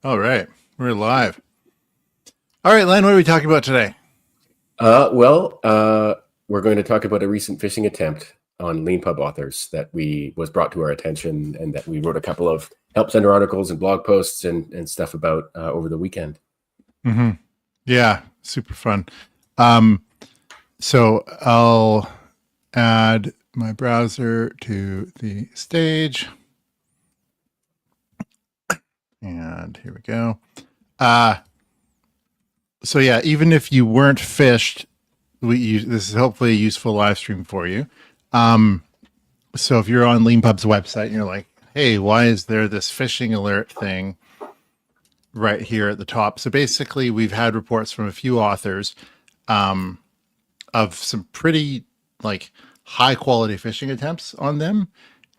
All right, we're live. All right, Len, what are we talking about today? We're going to talk about a recent phishing attempt on Leanpub authors that was brought to our attention, and that we wrote a couple of help center articles and blog posts and stuff about over the weekend. Mm-hmm. Yeah, super fun. So I'll add my browser to the stage. And here we go. So yeah, even if you weren't phished, this is hopefully a useful live stream for you. So if you're on Leanpub's website and you're like, hey, why is there this phishing alert thing right here at the top? So basically, we've had reports from a few authors of some pretty high quality phishing attempts on them.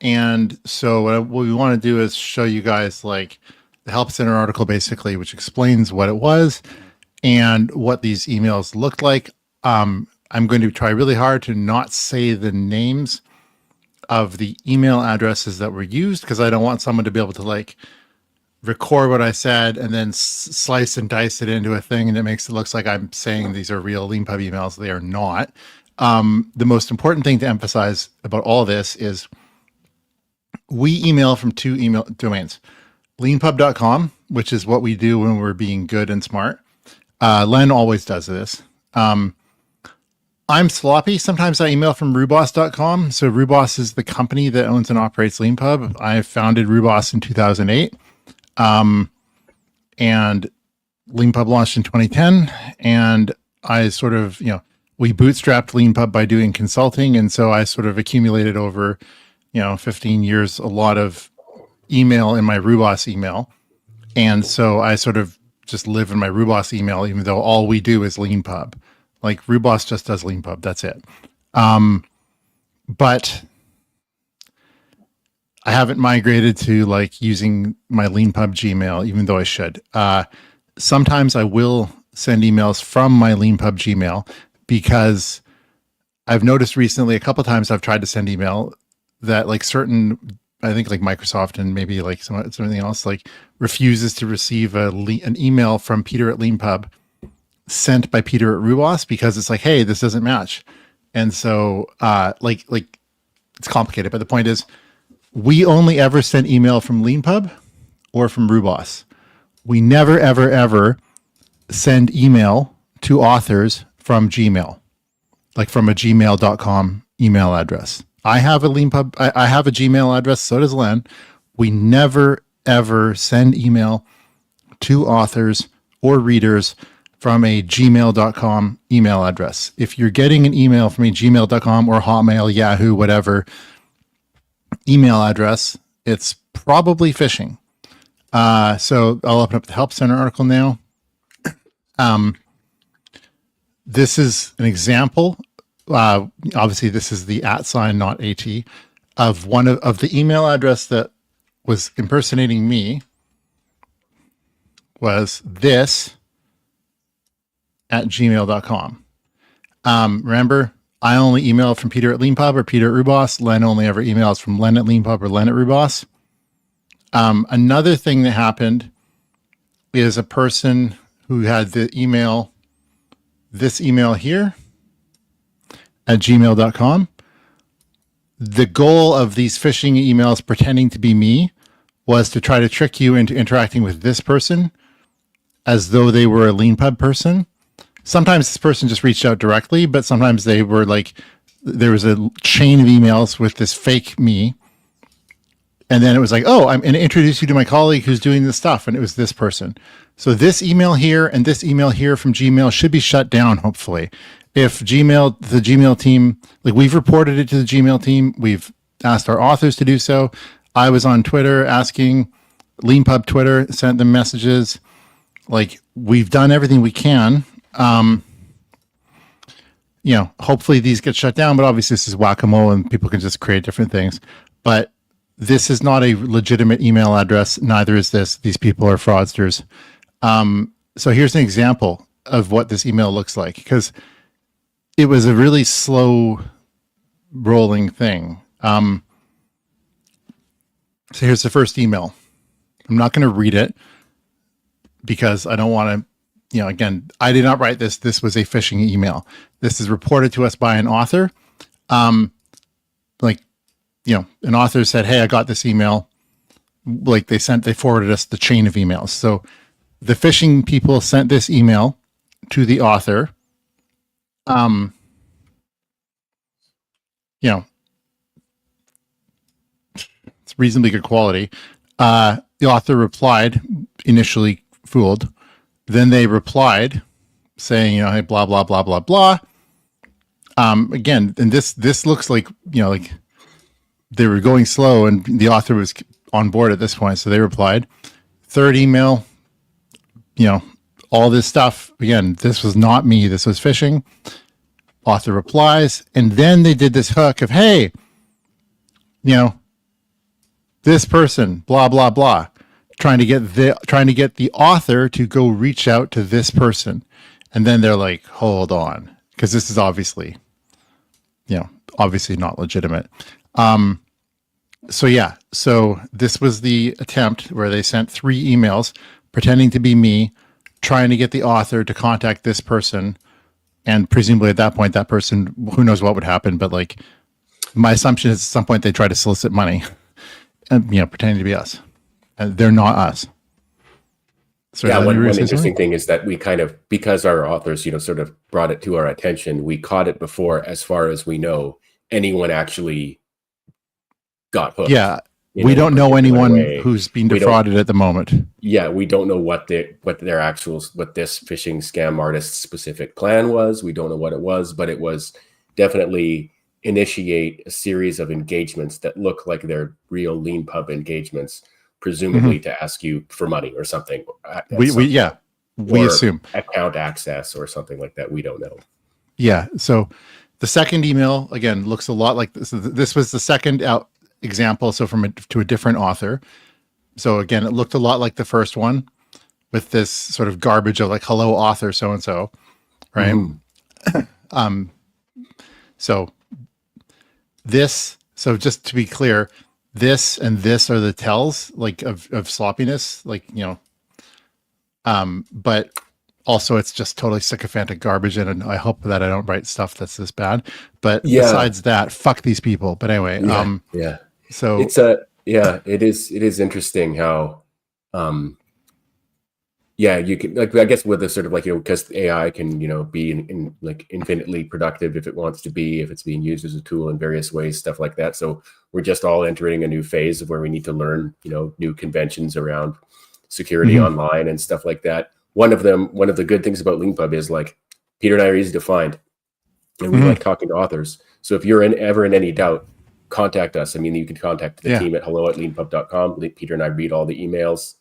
And so what we want to do is show you guys the Help Center article, basically, which explains what it was and what these emails looked like. I'm going to try really hard to not say the names of the email addresses that were used, because I don't want someone to be able to record what I said and then slice and dice it into a thing, and it makes it look like I'm saying these are real Leanpub emails. They are not. The most important thing to emphasize about all this is we email from two email domains. Leanpub.com, which is what we do when we're being good and smart. Len always does this. I'm sloppy. Sometimes I email from Rubos.com. So Rubos is the company that owns and operates Leanpub. I founded Rubos in 2008. And Leanpub launched in 2010. And I sort of, we bootstrapped Leanpub by doing consulting. And so I sort of accumulated over, 15 years, a lot of email in my Rubos email. And so I sort of just live in my Rubos email, even though all we do is Leanpub. Rubos just does Leanpub. That's it. But I haven't migrated to using my Leanpub Gmail, even though I should. Sometimes I will send emails from my Leanpub Gmail, because I've noticed recently a couple of times I've tried to send email that certain, I think Microsoft and maybe something else refuses to receive an email from Peter at Leanpub sent by Peter at Rubos, because it's hey, this doesn't match. And so it's complicated, but the point is we only ever send email from Leanpub or from Rubos. We never, ever, ever send email to authors from Gmail, from a gmail.com email address. I have a Leanpub, I have a Gmail address, so does Len. We never, ever send email to authors or readers from a gmail.com email address. If you're getting an email from a gmail.com or Hotmail, Yahoo, whatever email address, it's probably phishing. So I'll open up the Help Center article now. This is an example. Obviously, this is the @ not AT, of one of the email address that was impersonating me. Was this at gmail.com. Remember, I only email from Peter at Leanpub or Peter at Rubos. Len only ever emails from Len at Leanpub or Len at Rubos. Another thing that happened is a person who had the email, this email here at gmail.com. The goal of these phishing emails pretending to be me was to try to trick you into interacting with this person as though they were a Leanpub person. Sometimes this person just reached out directly, but sometimes they were there was a chain of emails with this fake me. And then it was oh, I'm going to introduce you to my colleague who's doing this stuff. And it was this person. So this email here and this email here from Gmail should be shut down, hopefully. If the Gmail team, we've reported it to the Gmail team, we've asked our authors to do so. I was on Twitter asking Leanpub Twitter, sent them messages. We've done everything we can. Hopefully these get shut down, but obviously this is whack-a-mole and people can just create different things. But this is not a legitimate email address. Neither is this. These people are fraudsters. So here's an example of what this email looks like, because it was a really slow rolling thing. So here's the first email. I'm not going to read it. because I don't want to, again, I did not write this. This was a phishing email. This is reported to us by an author. Like, an author said, hey, I got this email. Like they forwarded us the chain of emails. So the phishing people sent this email to the author. It's reasonably good quality. The author replied, initially fooled. Then they replied saying, hey, blah, blah, blah, blah, blah. Again, and this looks like, like they were going slow and the author was on board at this point. So they replied. Third email, all this stuff. Again, this was not me. This was phishing. Author replies. And then they did this hook of, hey, this person, blah, blah, blah, trying to get the author to go reach out to this person. And then they're like, hold on, because this is obviously not legitimate. So this was the attempt where they sent 3 emails pretending to be me, trying to get the author to contact this person. And presumably at that point, that person, who knows what would happen, but like my assumption is at some point they try to solicit money and, pretending to be us. And they're not us. So yeah, one interesting thing is that we kind of, because our authors, sort of brought it to our attention, we caught it before, as far as we know, anyone actually got hooked. Yeah, we don't know anyone who's been defrauded at the moment. Yeah, we don't know what this phishing scam artist's specific plan was. We don't know what it was, but it was definitely initiate a series of engagements that look like they're real Leanpub engagements, presumably to ask you for money or something. We assume account access or something like that. We don't know. Yeah. So the second email again looks a lot like this. This was the second example. So to a different author. So again, it looked a lot like the first one with this sort of garbage of like, hello, author so-and-so. Right. So just to be clear, this and this are the tells like of sloppiness, like, but also it's just totally sycophantic garbage. And I hope that I don't write stuff that's this bad, but besides that, fuck these people. But anyway, so it is interesting how, you can, like, I guess with the sort of like, because AI can, be in like infinitely productive if it wants to be, if it's being used as a tool in various ways, stuff like that. So we're just all entering a new phase of where we need to learn, new conventions around security online and stuff like that. One of the good things about Leanpub is like Peter and I are easy to find, and we like talking to authors. So if you're ever in any doubt, contact us. I mean, you can contact the team at hello@leanpub.com. Peter and I read all the emails.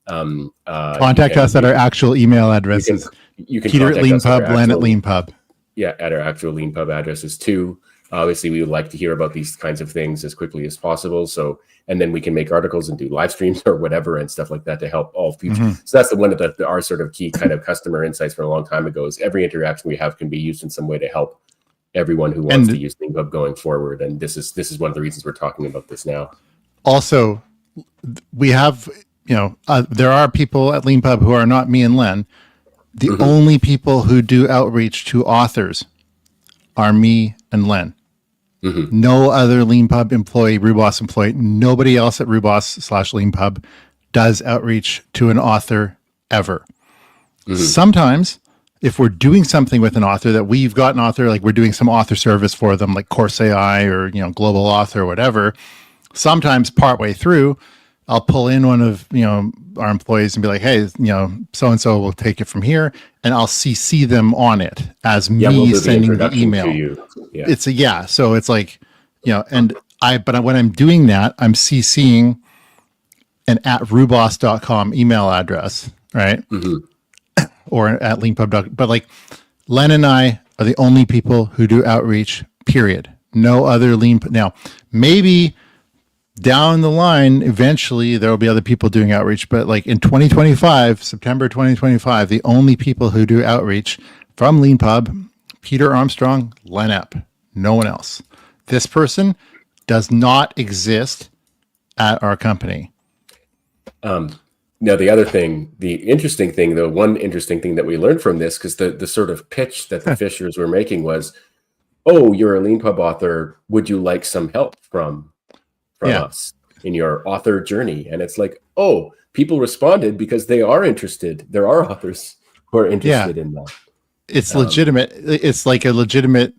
Contact us at our actual email addresses. You can Peter at Leanpub, Len at Leanpub. Yeah, at our actual Leanpub addresses too. Obviously, we would like to hear about these kinds of things as quickly as possible. So, and then we can make articles and do live streams or whatever and stuff like that to help all future. So that's one of our sort of key kind of customer insights from a long time ago is every interaction we have can be used in some way to help everyone who wants to use Leanpub going forward. And this is one of the reasons we're talking about this now. Also, we have, there are people at Leanpub who are not me and Len. The only people who do outreach to authors are me and Len. No other Leanpub employee, Rubos employee, nobody else at Rubos/Leanpub does outreach to an author ever. Sometimes, if we're doing something with an author that we've got an author, like we're doing some author service for them, like Course AI or Global Author or whatever, sometimes partway through, I'll pull in one of our employees and be like, hey, so and so will take it from here, and I'll CC them on it as me sending the email. To you. Yeah. So it's like, but when I'm doing that, I'm CCing an @rubos.com email address, right? Or at Leanpub. But like Len and I are the only people who do outreach, period. No other Leanpub. Now, maybe down the line, eventually there will be other people doing outreach, but like in 2025, September 2025, the only people who do outreach from Leanpub, Peter Armstrong, Len Epp, no one else. This person does not exist at our company. Now, the interesting thing, though, one interesting thing that we learned from this, because the sort of pitch that the Fishers were making was, oh, you're a Leanpub author. Would you like some help from Yeah. us in your author journey? And it's like, oh, people responded because they are interested. There are authors who are interested in that. It's legitimate. It's like a legitimate,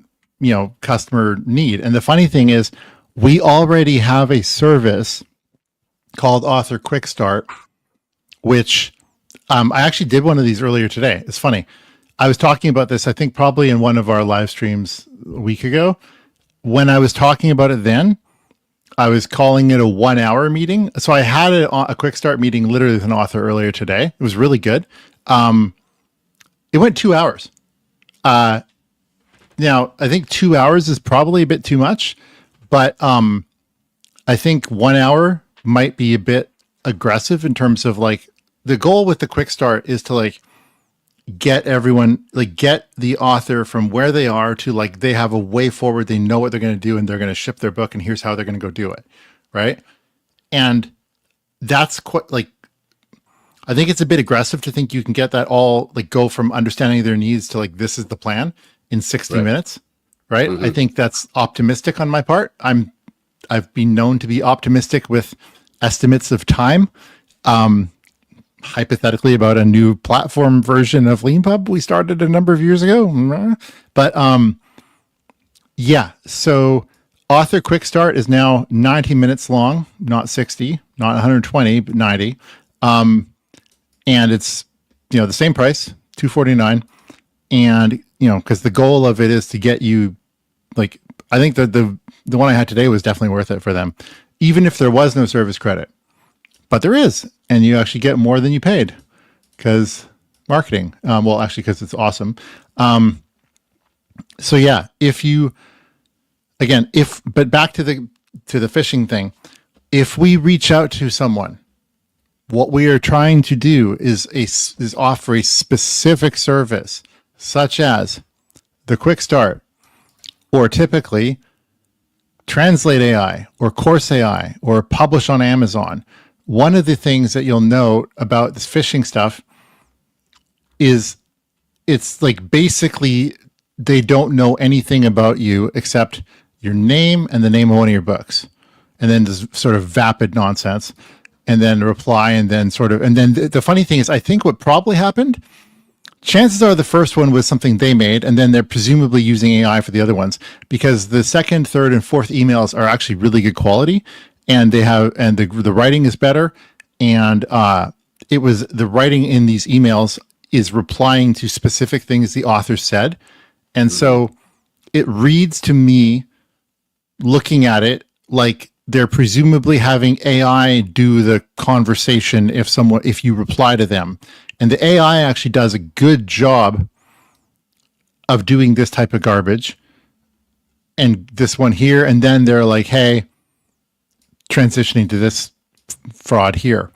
customer need. And the funny thing is, we already have a service called Author Quick Start, which I actually did one of these earlier today. It's funny. I was talking about this, I think probably in one of our live streams a week ago. When I was talking about it then, I was calling it a 1 hour meeting. So I had a quick start meeting literally with an author earlier today. It was really good. It went 2 hours. Now I think 2 hours is probably a bit too much, but I think 1 hour might be a bit aggressive in terms of like the goal with the quick start is to like get everyone, like get the author from where they are to like they have a way forward, they know what they're going to do and they're going to ship their book and here's how they're going to go do it, right? And that's quite like, I think it's a bit aggressive to think you can get that all like go from understanding their needs to like this is the plan in 60 minutes, right? I think that's optimistic on my part. I've been known to be optimistic with estimates of time. Hypothetically about a new platform version of Leanpub we started a number of years ago. But yeah, so Author Quick Start is now 90 minutes long, not 60, not 120, but 90. And it's, the same price, $249. And, because the goal of it is to get you like, I think that the one I had today was definitely worth it for them, even if there was no service credit. But there is, and you actually get more than you paid because marketing. Well, actually, because it's awesome. So yeah, but back to the phishing thing, if we reach out to someone, what we are trying to do is offer a specific service, such as the Quick Start, or typically Translate AI, or Course AI, or publish on Amazon. One of the things that you'll note about this phishing stuff is it's like basically they don't know anything about you except your name and the name of one of your books. And then this sort of vapid nonsense and then reply and then the funny thing is I think what probably happened, chances are the first one was something they made and then they're presumably using AI for the other ones because the second, third, and fourth emails are actually really good quality. And the writing is better, and it was the writing in these emails is replying to specific things the author said, and so it reads to me, looking at it, like they're presumably having AI do the conversation if you reply to them, and the AI actually does a good job of doing this type of garbage, and this one here, and then they're like, hey, transitioning to this fraud here.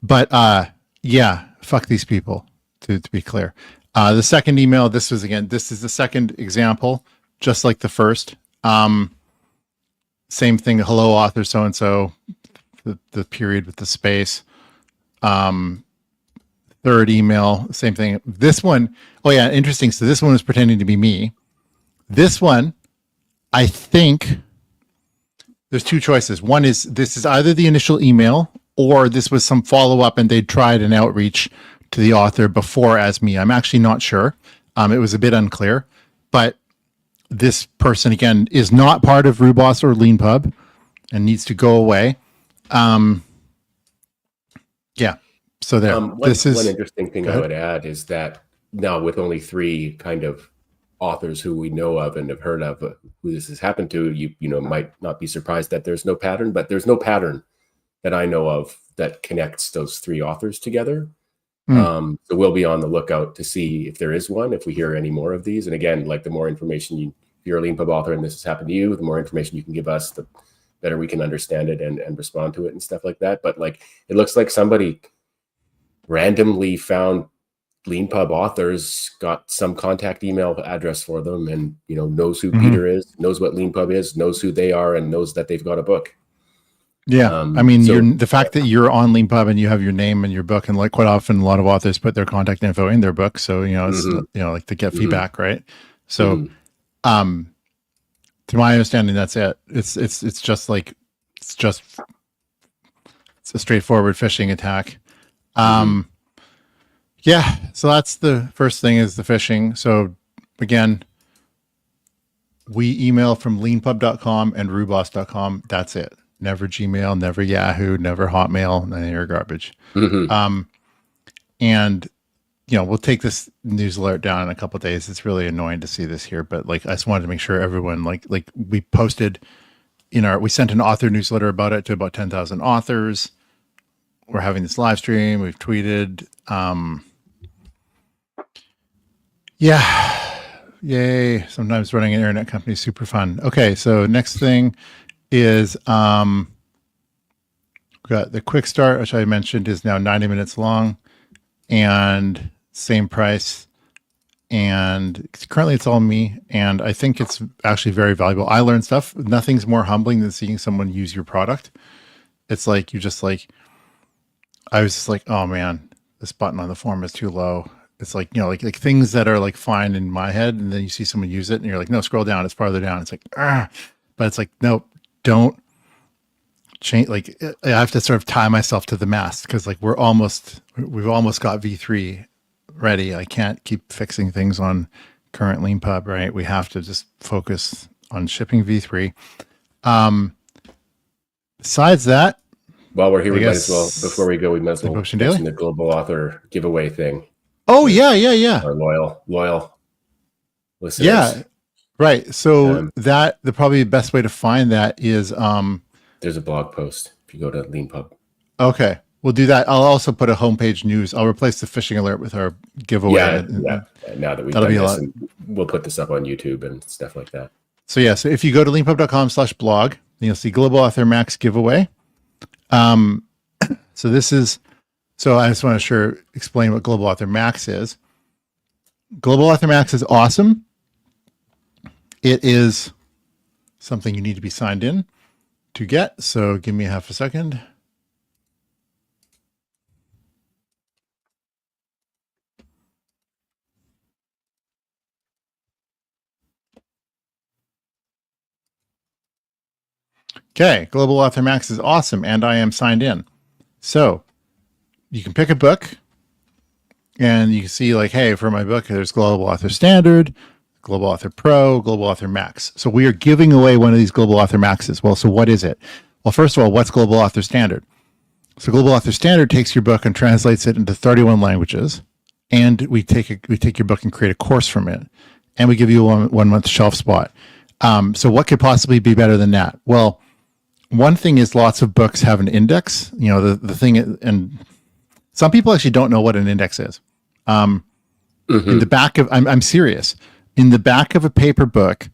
But yeah, fuck these people, to be clear. The second email, this is the second example, just like the first. Same thing, hello author so-and-so, the period with the space. Third email, same thing. This one, oh yeah, interesting. So this one was pretending to be me. This one, I think there's two choices. One is this is either the initial email or this was some follow-up and they tried an outreach to the author before as me. I'm actually not sure. It was a bit unclear, but this person again is not part of Rubos or Leanpub and needs to go away. Yeah. So there, one interesting thing I would add is that now with only 3 kind of authors who we know of and have heard of who this has happened to, you might not be surprised that there's no pattern, but there's no pattern that I know of that connects those 3 authors together. So we'll be on the lookout to see if there is one, if we hear any more of these. And again, like the more information if you're a Leanpub author and this has happened to you, the more information you can give us, the better we can understand it and respond to it and stuff like that. But like, it looks like somebody randomly found Leanpub authors, got some contact email address for them, and knows who Peter is, knows what Leanpub is, knows who they are, and knows that they've got a book. Yeah. I mean, So the fact that you're on Leanpub and you have your name and your book, and like quite often a lot of authors put their contact info in their book. So, it's, mhm, like to get mhm, feedback, right? So, mhm. um, to my understanding, that's it. It's just like, it's just, it's a straightforward phishing attack. Mhm. Um, yeah. So that's the first thing is the phishing. So again, we email from leanpub.com and rubos.com. That's it. Never Gmail, never Yahoo, never Hotmail, none of your garbage. Mhm. And we'll take this news alert down in a couple of days. It's really annoying to see this here, but like I just wanted to make sure everyone like we posted we sent an author newsletter about it to about 10,000 authors. We're having this live stream. We've tweeted. Yeah. Yay. Sometimes running an internet company is super fun. Okay. So next thing is we got the quick start, which I mentioned is now 90 minutes long and same price. And currently it's all me. And I think it's actually very valuable. I learned stuff. Nothing's more humbling than seeing someone use your product. It's like, I was just like, oh man, this button on the form is too low. It's like, like things that are like fine in my head. And then you see someone use it and you're like, no, scroll down. It's farther down. It's like, but it's like, no, don't change. Like I have to sort of tie myself to the mast because like we've almost got V3 ready. I can't keep fixing things on current Leanpub, right? We have to just focus on shipping V3. Besides that, While we're here, I we might guess as well, before we go, we might as well Potion mention Daily. the global author giveaway thing. Oh yeah. Our loyal listeners. Yeah, right. So Um, the probably best way to find that is There's a blog post if you go to Leanpub. okay. We'll do that. I'll also put a homepage news. I'll replace the phishing alert with our giveaway. Yeah. Now that we've That'll done be a this, lot. and we'll put this up on YouTube and stuff like that. So yeah, so if you go to leanpub.com/blog, you'll see Global Author Max giveaway. So this is, so I just want to explain what Global Author Max is. Global Author Max is awesome. It is something you need to be signed in to get. So give me half a second. Okay, Global Author Max is awesome, and I am signed in. So you can pick a book, and you can see like, hey, for my book, there's Global Author Standard, Global Author Pro, Global Author Max. So we are giving away one of these Global Author Maxes. Well, so what is it? Well, first of all, what's Global Author Standard? So Global Author Standard takes your book and translates it into 31 languages, and we take your book and create a course from it, and we give you a 1 month shelf spot. So what could possibly be better than that? Well, one thing is lots of books have an index. The thing, and some people actually don't know what an index is. In the back of, I'm serious. In the back of a paper book,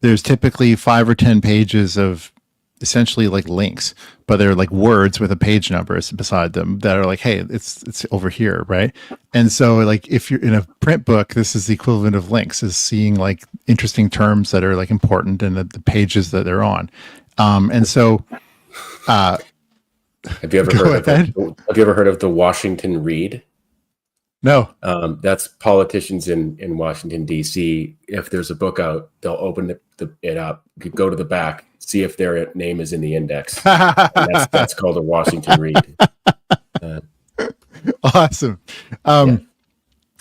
there's typically 5 or 10 pages of essentially like links, but they're like words with a page number beside them that are like, hey, it's over here, right? And so like if you're in a print book, this is the equivalent of links, is seeing like interesting terms that are like important in the pages that they're on. And so Have you ever heard of the Washington Read? No. That's politicians in Washington, D.C. If there's a book out, they'll open it up, go to the back, see if their name is in the index. That's called a Washington Read. Awesome.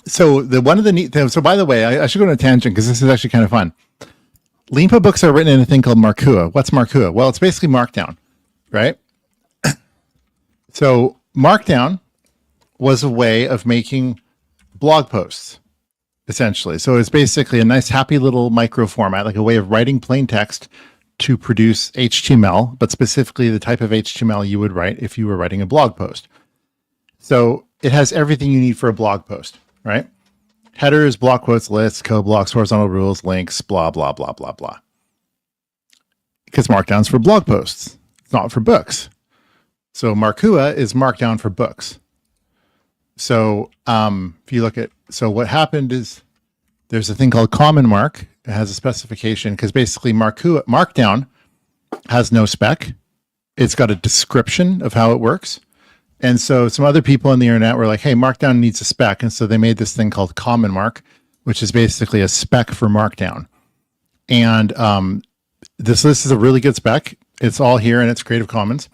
So one of the neat things, so by the way, I should go on a tangent because this is actually kind of fun. Leanpub books are written in a thing called Markua. What's Markua? Well, it's basically Markdown, right? So Markdown was a way of making blog posts, essentially. So it's basically a nice, happy little micro format, like a way of writing plain text to produce HTML, but specifically the type of HTML you would write if you were writing a blog post. So it has everything you need for a blog post, right? Headers, block quotes, lists, code blocks, horizontal rules, links, blah, blah, blah, blah, blah. Because Markdown's for blog posts. It's not for books. So Markua is Markdown for books. So if you look at, so what happened is there's a thing called Common Mark. It has a specification because basically Markdown has no spec. it's got a description of how it works. And so some other people on the internet were like, hey, Markdown needs a spec. And so they made this thing called Common Mark, which is basically a spec for Markdown. And this is a really good spec. It's all here and it's Creative Commons.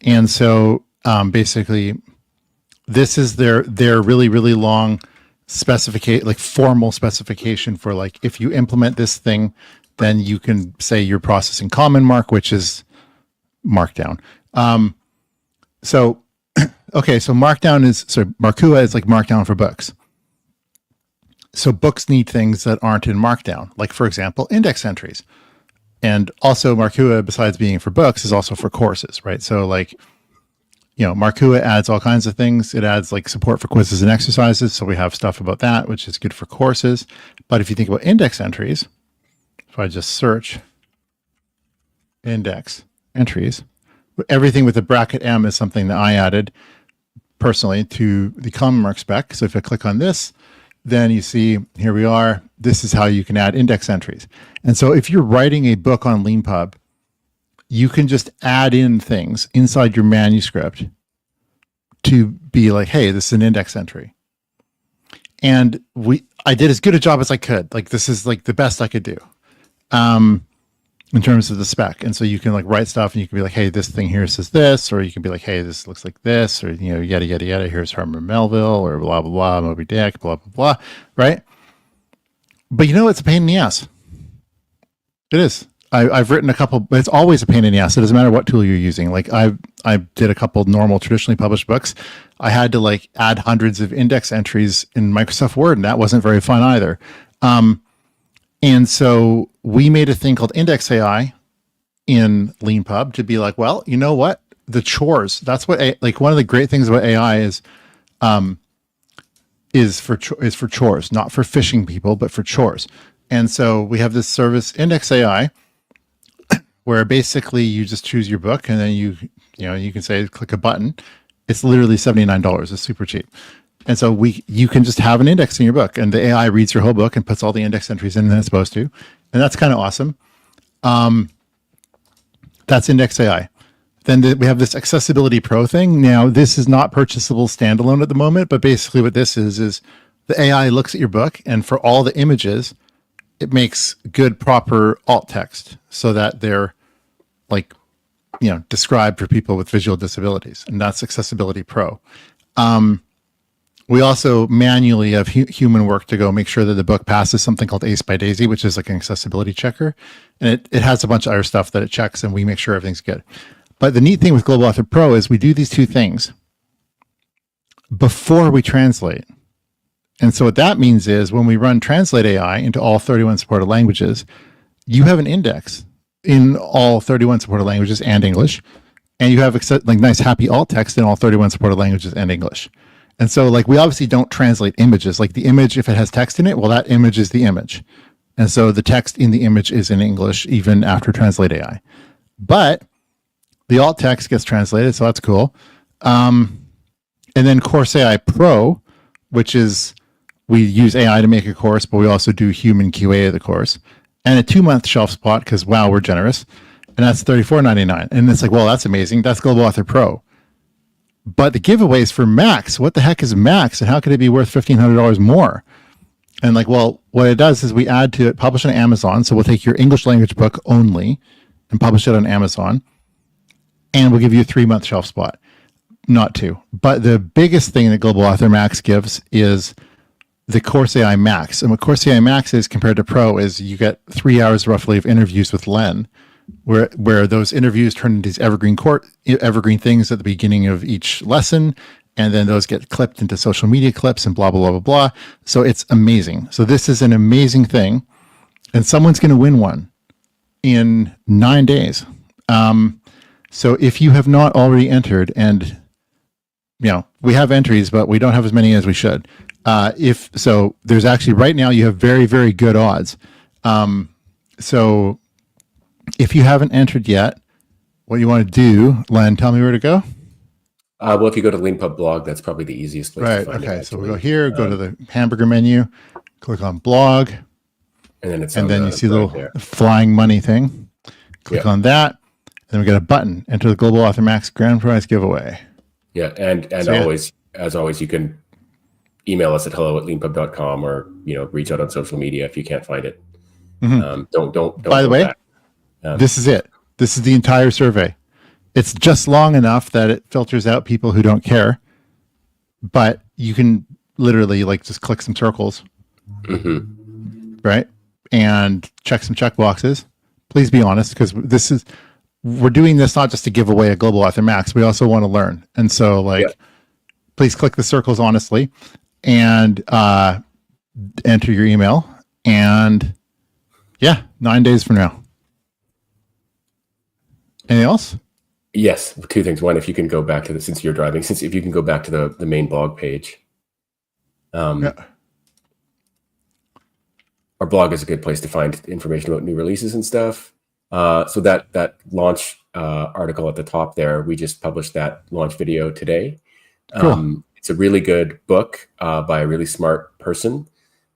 And so basically, this is their really, really long specification, like formal specification for like, if you implement this thing, then you can say you're processing Common Mark, which is Markdown. So Markua is like Markdown for books. So books need things that aren't in Markdown, like for example, index entries. And also Markua, besides being for books, is also for courses, right? So like, Markua adds all kinds of things. It adds like support for quizzes and exercises. So we have stuff about that, which is good for courses. But if you think about index entries, if I just search index entries, everything with the bracket M is something that I added personally to the Common Mark spec. So if I click on this, then you see, here we are. This is how you can add index entries. And so if you're writing a book on Leanpub, you can just add in things inside your manuscript to be like, hey, this is an index entry. And I did as good a job as I could. Like, this is like the best I could do. In terms of the spec. And so you can like write stuff and you can be like, hey, this thing here says this, or you can be like, hey, this looks like this, or, yada, yada, yada. Here's Herman Melville, or blah, blah, blah, Moby Dick, blah, blah, blah. Right. But it's a pain in the ass. It is. I've written a couple, but it's always a pain in the ass. It doesn't matter what tool you're using. Like I did a couple normal, traditionally published books. I had to like add hundreds of index entries in Microsoft Word, and that wasn't very fun either. And so we made a thing called Index AI in Leanpub to be like, well, you know what? The chores. That's what one of the great things about AI is for chores, not for phishing people, but for chores. And so we have this service, Index AI, where basically you just choose your book and then you can say click a button. It's literally $79. It's super cheap. And so you can just have an index in your book, and the AI reads your whole book and puts all the index entries in that it's supposed to. And that's kind of awesome. That's Index AI. Then we have this Accessibility Pro thing. Now, this is not purchasable standalone at the moment, but basically what this is the AI looks at your book, and for all the images, it makes good, proper alt text so that they're like, described for people with visual disabilities. And that's Accessibility Pro. We also manually have human work to go make sure that the book passes something called Ace by Daisy, which is like an accessibility checker. And it has a bunch of other stuff that it checks, and we make sure everything's good. But the neat thing with Global Author Pro is we do these two things before we translate. And so what that means is when we run Translate AI into all 31 supported languages, you have an index in all 31 supported languages and English, and you have like nice happy alt text in all 31 supported languages and English. And so like we obviously don't translate images. Like the image, if it has text in it, well, that image is the image. And so the text in the image is in English even after Translate AI. But the alt text gets translated, so that's cool. And then Course AI Pro, which is we use AI to make a course, but we also do human QA of the course. And a 2-month shelf spot because, wow, we're generous. And that's $34.99. And it's like, well, that's amazing. That's Global Author Pro. But the giveaways for Max, what the heck is Max, and how could it be worth $1,500 more? And like, well, what it does is we add to it, publish on Amazon. So we'll take your English language book only and publish it on Amazon. And we'll give you a 3-month shelf spot, not 2. But the biggest thing that Global Author Max gives is the Course AI Max. And what Course AI Max is compared to Pro is you get 3 hours roughly of interviews with Len, where those interviews turn into these evergreen things at the beginning of each lesson, and then those get clipped into social media clips and blah, blah, blah, blah, blah. So it's amazing. So this is an amazing thing, and someone's going to win one in 9 days. So if you have not already entered, and we have entries, but we don't have as many as we should. If so, there's actually right now you have very, very good odds. So if you haven't entered yet, what you want to do, Len, tell me where to go. Well, if you go to Leanpub blog, that's probably the easiest place to find it. Okay, so we'll go here, go to the hamburger menu, click on blog, and then it's you see the little flying money thing. Click on that, then we got a button, enter the Global Author Max grand prize giveaway. Yeah. And So, yeah. always, as always, you can email us at hello@leanpub.com, or, reach out on social media if you can't find it. Don't. By the way, this is it. This is the entire survey. It's just long enough that it filters out people who don't care, but you can literally just click some circles, right? And check some check boxes. Please be honest, because we're doing this not just to give away a Global Author Max. We also want to learn. And so please click the circles honestly and enter your email. And 9 days from now. Anything else? Yes, two things. One, if you can go back to since you're driving, if you can go back to the main blog page. Our blog is a good place to find information about new releases and stuff. So that launch article at the top there, we just published that launch video today. Cool. It's a really good book by a really smart person.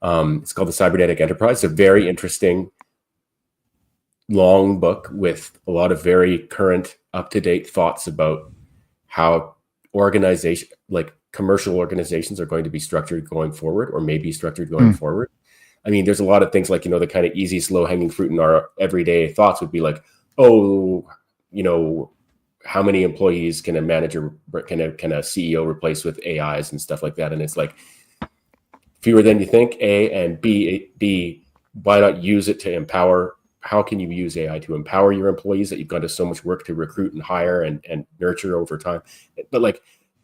It's called The Cybernetic Enterprise. It's a very interesting, long book with a lot of very current, up-to-date thoughts about how commercial organizations are going to be structured going forward, or maybe structured going forward. I mean, there's a lot of things the kind of easy, slow-hanging fruit in our everyday thoughts would be like, how many employees can a manager, can a CEO replace with AIs and stuff like that? And it's like, fewer than you think, A, and B, why not use it to empower? How can you use AI to empower your employees that you've gone to so much work to recruit and hire and nurture over time? But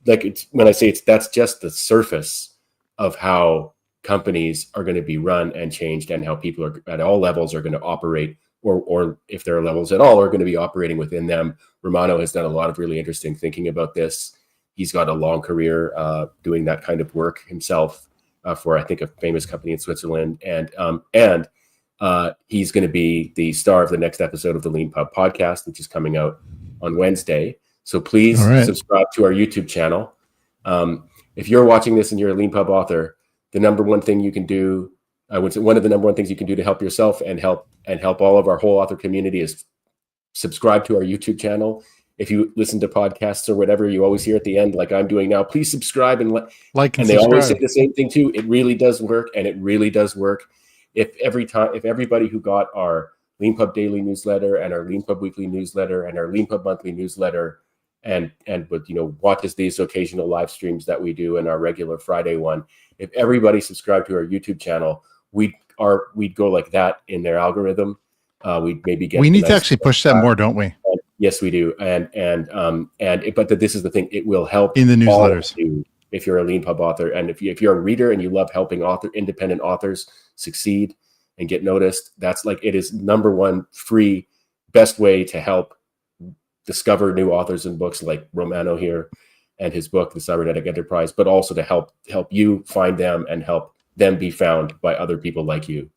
it's, when I say that's just the surface of how companies are going to be run and changed, and how people are at all levels are going to operate, or if there are levels at all, are going to be operating within them. Romano has done a lot of really interesting thinking about this. He's got a long career doing that kind of work himself for, I think, a famous company in Switzerland. And he's going to be the star of the next episode of the Leanpub podcast, which is coming out on Wednesday. So please subscribe to our YouTube channel. If you're watching this and you're a Leanpub author, the number one thing you can do, I would say one of the number one things you can do to help yourself and help all of our whole author community is subscribe to our YouTube channel. If you listen to podcasts or whatever, you always hear at the end, like I'm doing now, please subscribe and like. And they always say the same thing too. It really does work, and it really does work. If everybody who got our Leanpub daily newsletter and our Leanpub weekly newsletter and our Leanpub monthly newsletter and watches these occasional live streams that we do and our regular Friday one, if everybody subscribed to our YouTube channel, we'd go like that in their algorithm. We'd maybe get. We need to actually push that more, don't we? Yes, we do. But this is the thing; it will help in the newsletters. If you're a Leanpub author, and if you're a reader and you love helping independent authors succeed and get noticed, it is number one free best way to help discover new authors and books like Romano here and his book, The Cybernetic Enterprise, but also to help you find them and help them be found by other people like you.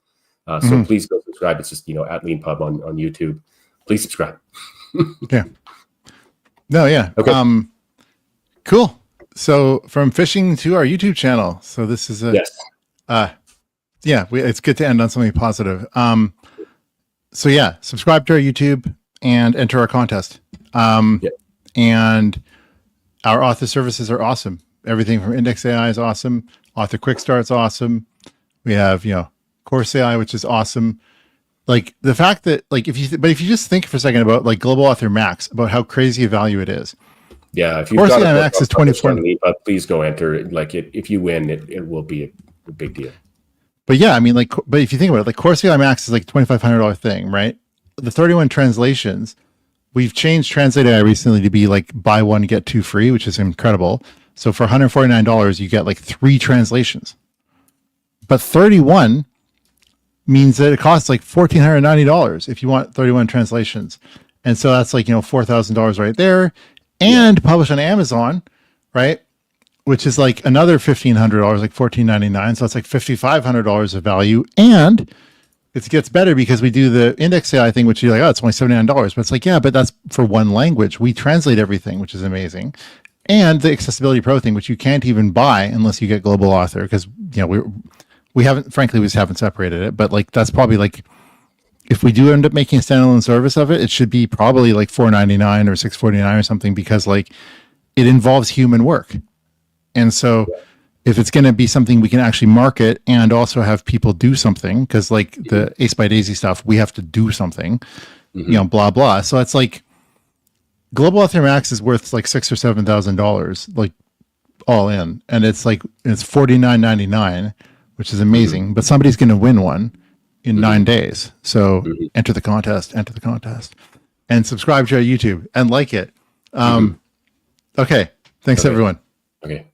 So please go subscribe. It's just, at Leanpub on YouTube. Please subscribe. Yeah. No, yeah. Okay. Cool. So from phishing to our YouTube channel. So this is yes. It's good to end on something positive. So yeah, subscribe to our YouTube and enter our contest. And our author services are awesome. Everything from Index AI is awesome. Author Quick Start's awesome. We have, Course AI, which is awesome. Like the fact that if you just think for a second about Global Author Max, about how crazy a value it is. Yeah, if you've got a Max is 24. Please go enter. If you win, it will be a big deal. But yeah, I mean, but if you think about it, Course AI Max is $2,500 thing, right? The 31 translations, we've changed Translate AI recently to be buy one get two free, which is incredible. So for $149, you get 3 translations. But 31 means that it costs $1,490 if you want 31 translations. And so that's $4,000 right there. And published on Amazon, right? Which is another $1,500, $1,499. So it's $5,500 of value. And it gets better because we do the Index AI thing, which you're it's only $79. But it's but that's for one language. We translate everything, which is amazing. And the Accessibility Pro thing, which you can't even buy unless you get Global Author, because we haven't, frankly, we just haven't separated it. But that's probably if we do end up making a standalone service of it, it should be probably like $4.99 or $6.49 or something, because like it involves human work. And so if it's going to be something we can actually market and also have people do something, because like the Ace by Daisy stuff, we have to do something, blah, blah. So it's like Global Author Max is worth like $6,000 or $7,000, like all in. And it's like, it's $49.99, which is amazing, but somebody's going to win one in 9 days. So enter the contest, and subscribe to our YouTube and like it. Okay. Thanks, everyone. Okay.